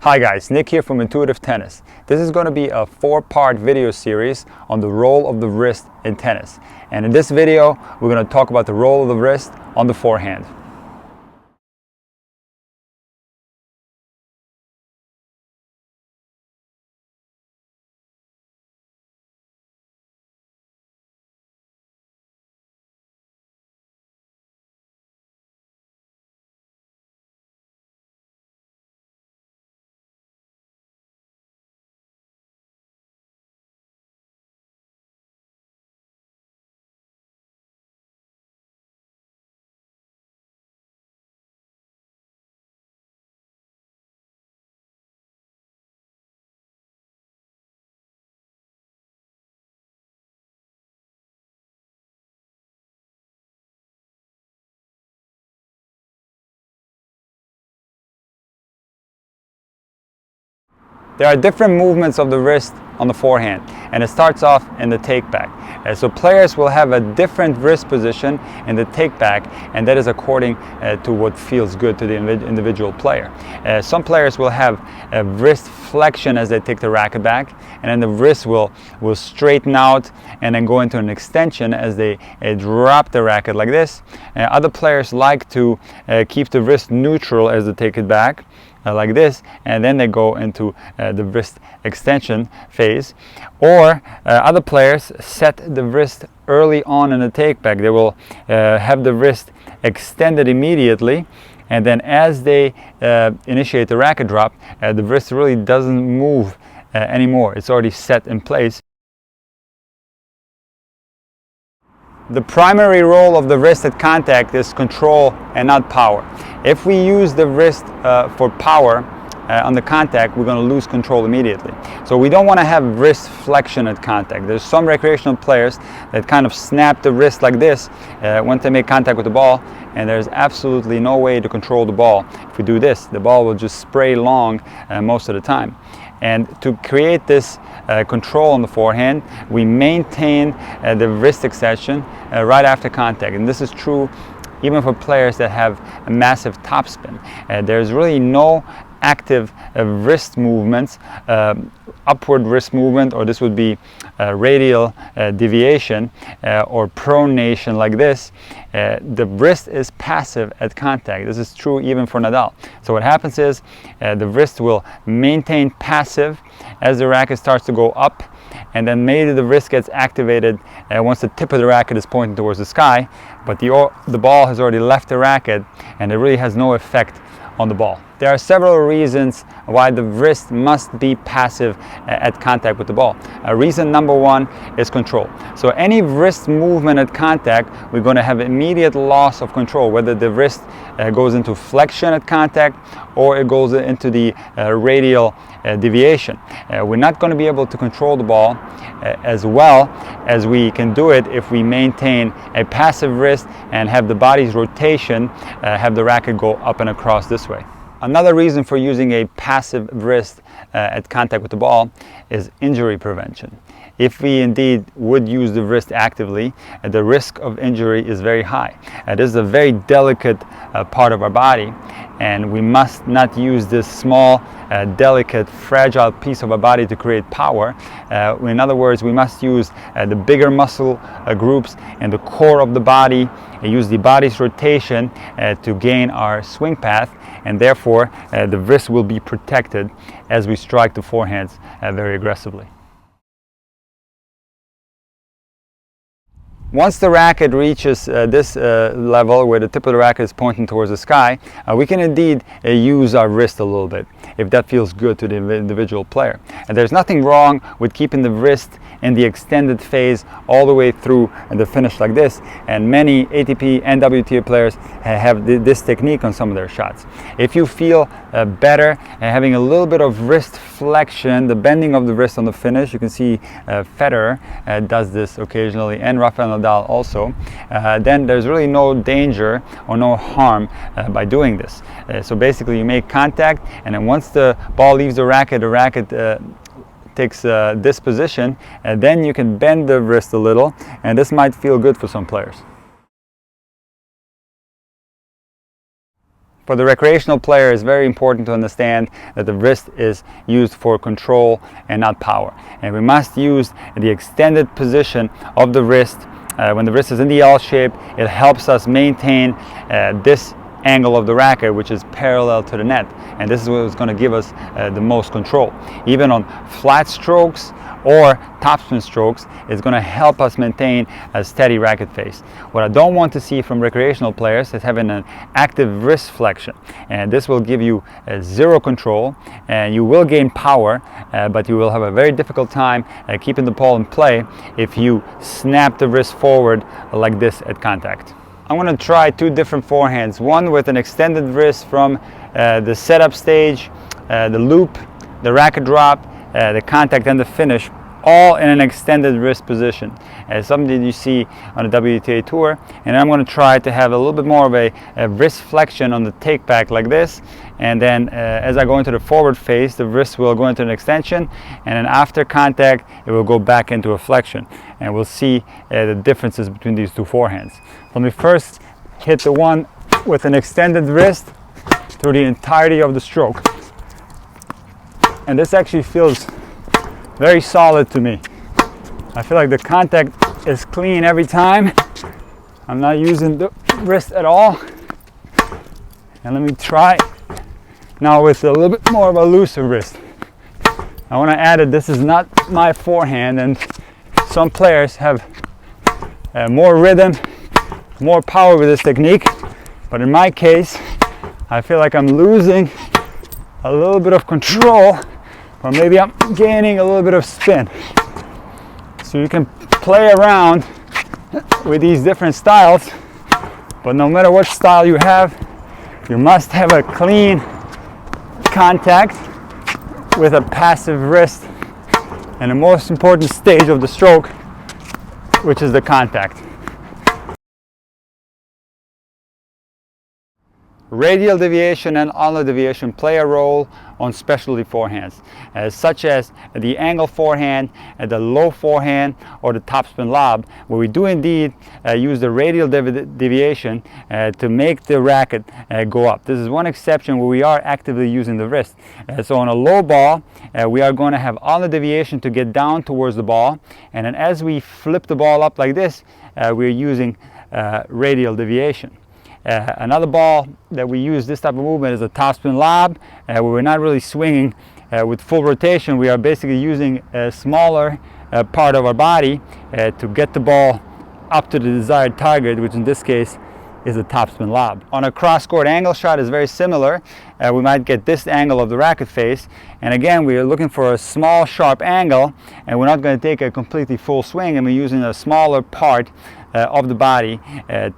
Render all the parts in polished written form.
Hi guys, Nick here from Intuitive Tennis. This is going to be a 4-part video series on the role of the wrist in tennis. And in this video, we're going to talk about the role of the wrist on the forehand. There are different movements of the wrist on the forehand, and it starts off in the take back. So players will have a different wrist position in the take back, and that is according to what feels good to the individual player. Some players will have a wrist flexion as they take the racket back, and then the wrist will straighten out and then go into an extension as they drop the racket like this. Other players like to keep the wrist neutral as they take it back, like this, and then they go into the wrist extension phase. Or other players set the wrist early on in the take back. They will have the wrist extended immediately, and then as they initiate the racket drop, the wrist really doesn't move anymore. It's already set in place. The primary role of the wrist at contact is control and not power. If we use the wrist for power on the contact, we're going to lose control immediately. So we don't want to have wrist flexion at contact. There's some recreational players that kind of snap the wrist like this when they make contact with the ball, and there's absolutely no way to control the ball. If we do this, the ball will just spray long most of the time. And to create this control on the forehand, we maintain the wrist extension right after contact. And this is true even for players that have a massive topspin. There's really no active wrist movements, upward wrist movement, or this would be radial deviation or pronation like this. The wrist is passive at contact. This is true even for Nadal. So what happens is the wrist will maintain passive as the racket starts to go up, and then maybe the wrist gets activated once the tip of the racket is pointing towards the sky, but the ball has already left the racket and it really has no effect on the ball. There are several reasons why the wrist must be passive at contact with the ball. Reason number one is control. So any wrist movement at contact, we're going to have immediate loss of control, whether the wrist goes into flexion at contact or it goes into the radial deviation. We're not going to be able to control the ball as well as we can do it if we maintain a passive wrist and have the body's rotation, have the racket go up and across this way. Another reason for using a passive wrist at contact with the ball is injury prevention. If we indeed would use the wrist actively, the risk of injury is very high. This is a very delicate part of our body, and we must not use this small, delicate, fragile piece of our body to create power. In other words, we must use the bigger muscle groups and the core of the body, and use the body's rotation to gain our swing path, and therefore the wrist will be protected as we strike the forehands very aggressively. Once the racket reaches this level where the tip of the racket is pointing towards the sky, we can indeed use our wrist a little bit if that feels good to the individual player. And there's nothing wrong with keeping the wrist in the extended phase all the way through the finish like this. And many ATP and WTA players have this technique on some of their shots. If you feel better having a little bit of wrist flexion, the bending of the wrist on the finish, you can see Federer does this occasionally, and Rafael Nadal also, then there's really no danger or no harm by doing this. So basically you make contact, and then once the ball leaves the racket takes this position, and then you can bend the wrist a little, and this might feel good for some players. For the recreational player, it's very important to understand that the wrist is used for control and not power. And we must use the extended position of the wrist. When the wrist is in the L shape, it helps us maintain this angle of the racket, which is parallel to the net, and this is what is going to give us the most control. Even on flat strokes or topspin strokes, it's going to help us maintain a steady racket face. What I don't want to see from recreational players is having an active wrist flexion, and this will give you zero control, and you will gain power, but you will have a very difficult time keeping the ball in play if you snap the wrist forward like this at contact. I'm going to try two different forehands, one with an extended wrist from the setup stage, the loop, the racket drop, the contact and the finish, all in an extended wrist position. Something you see on the WTA Tour. And I'm going to try to have a little bit more of a wrist flexion on the take back like this, and then as I go into the forward face, the wrist will go into an extension, and then after contact it will go back into a flexion, and we'll see the differences between these two forehands. Let me first hit the one with an extended wrist through the entirety of the stroke, and this actually feels very solid to me. I feel like the contact is clean every time. I'm not using the wrist at all. And let me try now with a little bit more of a looser wrist. I want to add that this is not my forehand, and some players have more rhythm, more power with this technique, but in my case I feel like I'm losing a little bit of control, or maybe I'm gaining a little bit of spin. So you can play around with these different styles, but no matter what style you have, you must have a clean contact with a passive wrist and the most important stage of the stroke, which is the contact. Radial deviation and ulnar deviation play a role on specialty forehands, such as the angle forehand, the low forehand, or the topspin lob, where we do indeed use the radial deviation to make the racket go up. This is one exception where we are actively using the wrist. So on a low ball, we are going to have ulnar deviation to get down towards the ball, and then as we flip the ball up like this, we're using radial deviation. Another ball that we use this type of movement is a topspin lob, where we're not really swinging with full rotation. We are basically using a smaller part of our body to get the ball up to the desired target, which in this case is a topspin lob. On a cross-court angle shot is very similar. We might get this angle of the racket face, and again we are looking for a small sharp angle, and we're not going to take a completely full swing, and we're using a smaller part of the body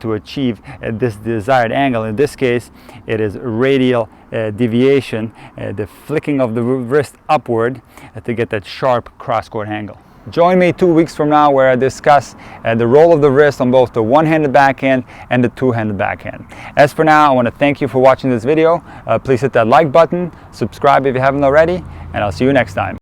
to achieve this desired angle. In this case it is radial deviation, the flicking of the wrist upward to get that sharp cross-court angle. Join me 2 weeks from now where I discuss the role of the wrist on both the one-handed backhand and the two-handed backhand. As for now, I want to thank you for watching this video. Please hit that like button, subscribe if you haven't already, and I'll see you next time.